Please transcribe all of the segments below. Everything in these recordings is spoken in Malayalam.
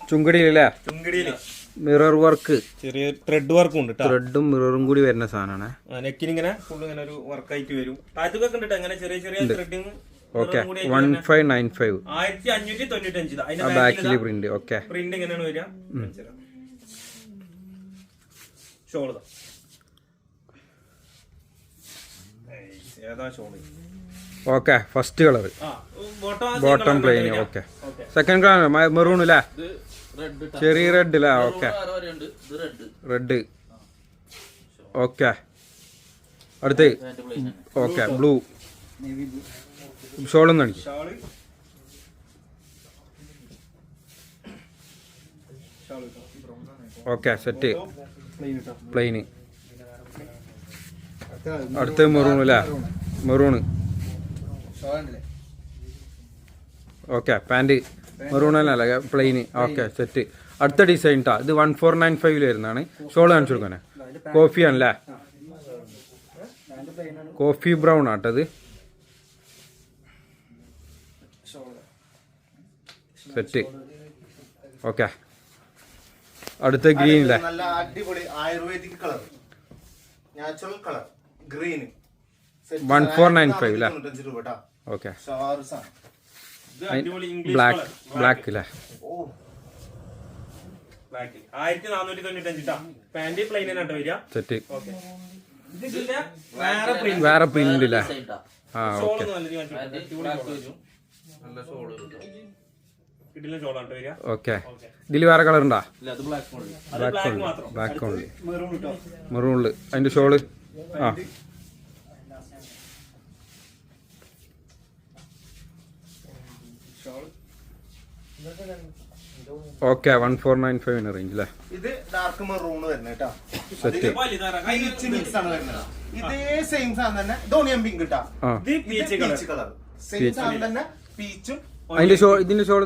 ചുങ്കടിയിലല്ലേ? ചുങ്കടിയില് മിറർ വർക്ക്, ചെറിയ ത്രെഡ് വർക്കും ഉണ്ട്. ത്രെഡും മിററും കൂടി വരുന്ന സാധനമാണ്. നെക്കിന് ഇങ്ങനെ ഫുൾ ഇങ്ങനെ ഒരു വർക്കായിട്ട് വരും. താഴത്തൊക്കെ ഉണ്ട് അങ്ങനെ ചെറിയ ചെറിയ ത്രെഡിങ്. ഓക്കെ 1595 1595. ബാക്കിൽ പ്രിന്റ്. ഓക്കെ പ്രിന്റ് ഇങ്ങനെയാണ് വരിക. ഷോള് ഏതാ shawl? Okay first colour bottom plain. Okay second colour maroon അല്ലേ? ചെറിയ റെഡ് അല്ലേ? Okay red. ഓക്കെ അടുത്ത് ഓക്കെ ബ്ലൂ. ഷോളൊന്നും കാണിക്കും. Okay set plain. അടുത്ത് മെറൂൺ അല്ലേ? മെറൂണ്. ഓക്കെ പാൻറ് മെറൂൺ അല്ല പ്ലെയിന്. Okay set. അടുത്ത ഡിസൈൻ ട്ടാ. ഇത് 1495 വരുന്നതാണ്. ഷോൾ കാണിച്ചു കൊടുക്കാനെ. കോഫി ആണല്ലേ? കോഫി ബ്രൗൺ ആട്ടത്. സെറ്റ്. ഓക്കെ അടുത്ത ഗ്രീൻ അല്ലേ? നല്ല അടിപൊളി ayurvedic colour, natural colour green. 1495 അല്ലേ? Okay black. ബ്ലാക്ക് അല്ലേ? 1495 പാന്റ് പ്ലെയിൻ ആയിട്ട് വരിക. സെറ്റ്. വേറെ പ്രിന്റ് ഇല്ലേ? ആ ഓക്കെ ഓക്കെ. ഇതിൽ വേറെ കളർ ഉണ്ടാ? Black only. മെറൂണില് അതിന്റെ ഷോള്. ആ ഓക്കെ 1495 റേഞ്ച് അല്ലേ? ഇത് ഡാർക്ക് മെറൂൺ വരുന്നത് കേട്ടോ. സെറ്റ്. മിക്സ് ആണ് വരുന്നത്. ഇതേ സെയിം സാധനം തന്നെ ധോണിയം പിങ്ക് കിട്ടാ. പീച്ച് കളർ സെയിം സാധനം തന്നെ പീച്ചും. അതിന്റെ ഷോൾ ഇതിന്റെ ഷോൾ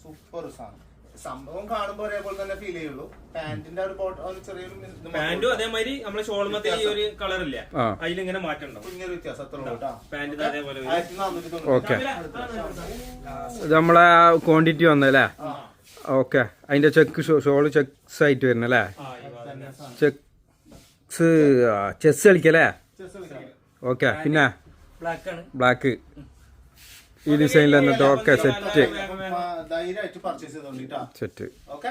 സൂപ്പർ സാധനം. സംഭവം കാണുമ്പോൾ ഒരേപോലെ തന്നെ ഫീൽ ചെയ്യുള്ളൂ. പാന്റിന്റെ ഒരു ചെറിയൊരു പാന്റും അതേമാതിരി നമ്മളെ ഷോൾമത്തെ ഈ ഒരു കളർ ഇല്ല, അതിലിങ്ങനെ മാറ്റം ഉണ്ടാവും. കുഞ്ഞൊരു വ്യത്യാസം അത്ര ഉള്ളൂ. പാന്റ് അതേപോലെ. ഓക്കെ ഇത് നമ്മളെ ക്വാണ്ടിറ്റി വന്നല്ലേ? ഓക്കെ അതിന്റെ ചെക്ക് ഷോള് ചെക്സ് ആയിട്ട് വരുന്നല്ലേ? ചെക്സ് ചെസ് കളിക്കല്ലേ? ഓക്കെ പിന്നെ ബ്ലാക്ക് ഈ ഡിസൈനിൽ എന്നിട്ട്. ഓക്കെ സെറ്റ് ധൈര്യമായിട്ട് പർച്ചേസ് ചെയ്തോണ്ടിട്ടാ. സെറ്റ്. ഓക്കെ.